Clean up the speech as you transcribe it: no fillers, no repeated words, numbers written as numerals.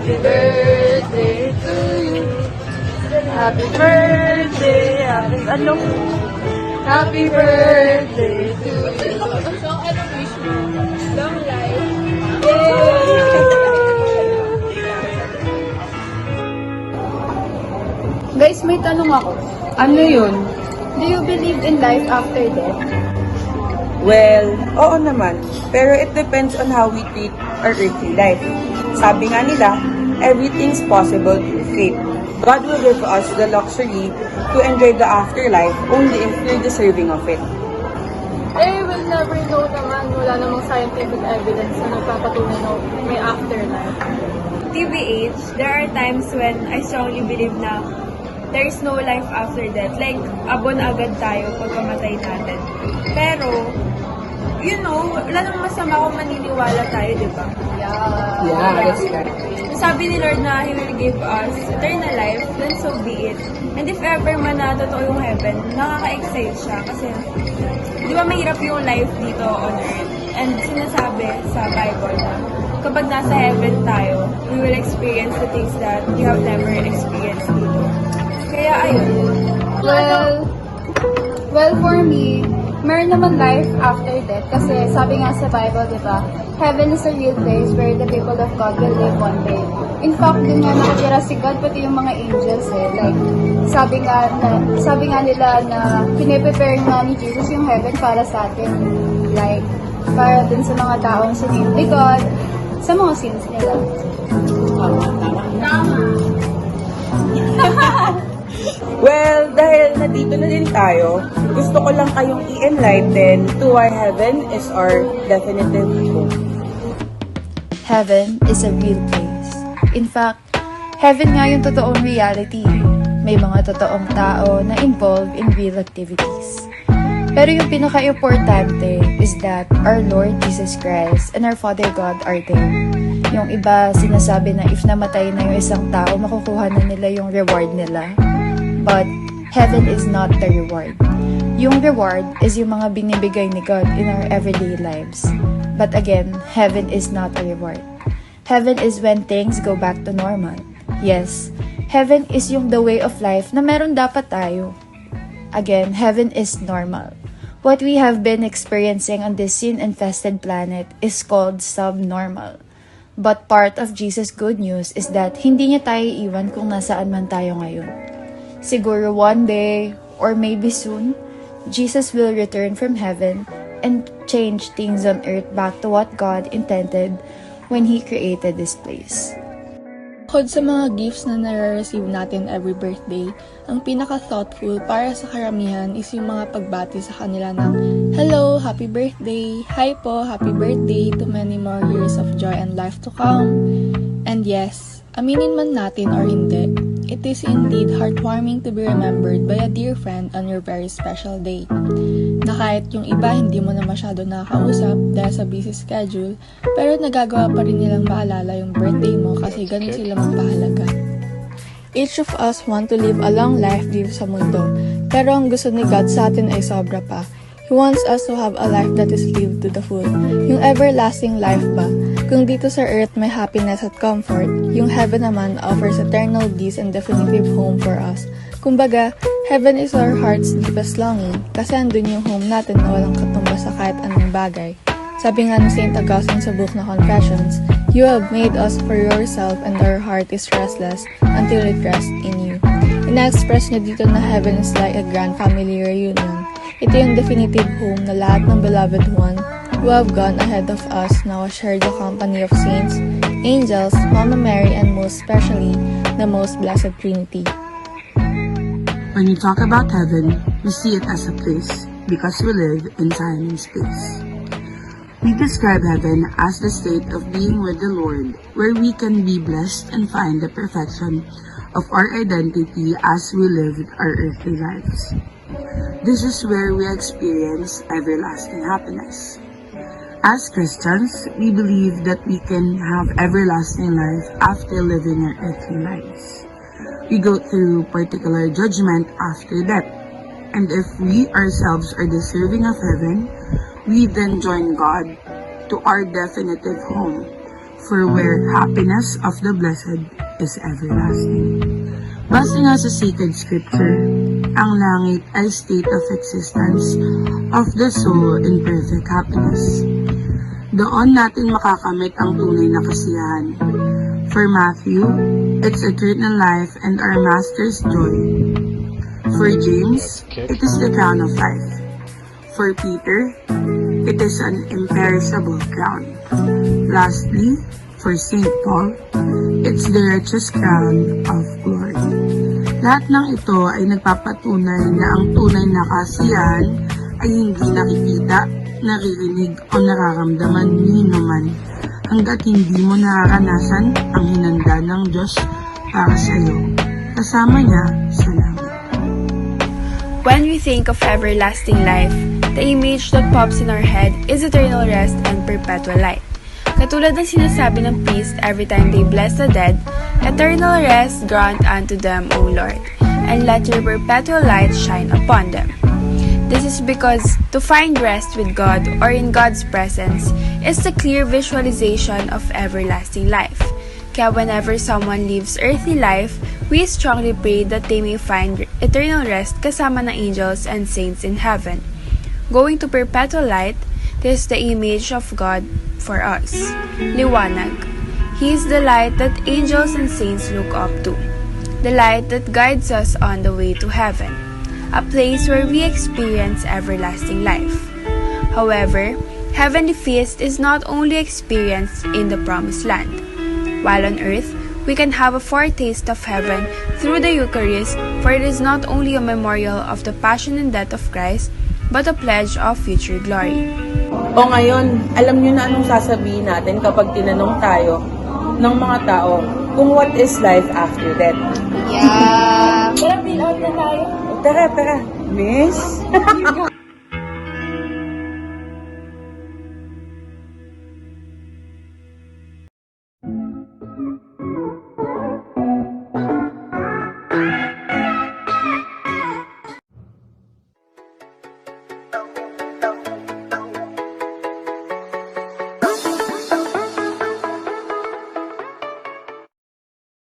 Happy birthday to you. Happy birthday, happy birthday to you. So, ano wish mo? Long life. Guys, may tanong ako. Ano yun? Do you believe in life after death? Well, oo naman. Pero it depends on how we treat our earthly life. Sabi nga nila, everything's possible through faith. God will give us the luxury to enjoy the afterlife only if we're deserving of it. We'll never know naman. Wala namang scientific evidence na nagpapatunay na may afterlife. TBH, there are times when I strongly believe na there is no life after death. Like, abon agad tayo pagkamatay natin. Pero, you know, wala namang masama kung maniniwala tayo, di ba? Yeah, that's correct. Sabi ni Lord na He will give us eternal life, then so be it. And if ever man na totoo yung heaven, nakaka-excite siya kasi di ba mahirap yung life dito on earth? And sinasabi sa Bible na kapag nasa heaven tayo, we will experience the things that we have never experienced dito. Kaya ayun. Well, for me, meron naman life after death kasi sabi nga sa Bible, di ba, heaven is a real place where the people of God will live one day. In fact, dun nga nakatira si God, pati yung mga angels eh. Like, sabi nga nila na piniprepare nga ni Jesus yung heaven para sa atin. Like, para dun sa mga taong sinil ni God, sa mga sins nila. Well, dahil nandito na din tayo, gusto ko lang kayong i-enlighten to why heaven is our definitive home. Heaven is a real place. In fact, heaven nga yung totoong reality. May mga totoong tao na involved in real activities. Pero yung pinaka-importante is that our Lord Jesus Christ and our Father God are there. Yung iba sinasabi na if namatay na yung isang tao, makukuha na nila yung reward nila. But heaven is not the reward. Yung reward is yung mga binibigay ni God in our everyday lives. But again, heaven is not a reward. Heaven is when things go back to normal. Yes, heaven is yung the way of life na meron dapat tayo. Again, heaven is normal. What we have been experiencing on this sin-infested planet is called subnormal. But part of Jesus' good news is that hindi niya tayo iwan kung nasaan man tayo ngayon. Siguro one day, or maybe soon, Jesus will return from heaven and change things on earth back to what God intended when He created this place. Bukod sa mga gifts na nare-receive natin every birthday, ang pinaka-thoughtful para sa karamihan is yung mga pagbati sa kanila ng hello, happy birthday, hi po, happy birthday to many more years of joy and life to come. And yes, aminin man natin or hindi, it is indeed heartwarming to be remembered by a dear friend on your very special day. Na kahit yung iba hindi mo na masyado nakakausap dahil sa busy schedule, pero nagagawa pa rin nilang maalala yung birthday mo kasi ganun sila magpahalaga. Each of us want to live a long life dito sa mundo, pero ang gusto ni God sa atin ay sobra pa. He wants us to have a life that is lived to the full. Yung everlasting life ba? Kung dito sa earth may happiness at comfort, yung heaven naman offers eternal bliss and definitive home for us. Kumbaga, heaven is our heart's deepest longing kasi andun yung home natin na walang katumbas sa kahit anong bagay. Sabi nga ni St. Augustine sa book na Confessions, "You have made us for yourself and our heart is restless until it rests in you." Ina-express niya dito na heaven is like a grand family reunion. Ito yung definitive home na lahat ng beloved one who have gone ahead of us now share the company of saints, angels, Mama Mary, and most especially, the most blessed Trinity. When we talk about heaven, we see it as a place because we live in time and space. We describe heaven as the state of being with the Lord, where we can be blessed and find the perfection of our identity as we live our earthly lives. This is where we experience everlasting happiness. As Christians, we believe that we can have everlasting life after living our earthly lives. We go through particular judgment after death, and if we ourselves are deserving of heaven, we then join God to our definitive home, for where happiness of the blessed is everlasting. Base nga sa sacred scripture, ang langit ay state of existence of the soul in perfect happiness. Doon natin makakamit ang tunay na kasiyahan. For Matthew, it's eternal life and our Master's joy. For James, it is the crown of life. For Peter, it is an imperishable crown. Lastly, for St. Paul, it's the richest crown of glory. Lahat ng ito ay nagpapatunay na ang tunay na kasiyahan ay hindi nakikita, naririnig o nararamdaman ni man hanggat hindi mo nararanasan ang hinanda ng Diyos para sa iyo, kasama niya sa langit. When we think of everlasting life, the image that pops in our head is eternal rest and perpetual light. Katulad ng sinasabi ng priest every time they bless the dead, eternal rest grant unto them, O Lord, and let your perpetual light shine upon them. This is because to find rest with God or in God's presence is the clear visualization of everlasting life. Kaya whenever someone lives earthly life, we strongly pray that they may find eternal rest kasama ng angels and saints in heaven. Going to perpetual light, this is the image of God for us. Liwanag. He is the light that angels and saints look up to. The light that guides us on the way to heaven. A place where we experience everlasting life. However, heavenly feast is not only experienced in the promised land. While on earth, we can have a foretaste of heaven through the Eucharist, for it is not only a memorial of the passion and death of Christ, but a pledge of future glory. O ngayon, alam niyo na anong sasabihin natin kapag tinanong tayo ng mga tao kung what is life after death. Yeah! Tara, Miss!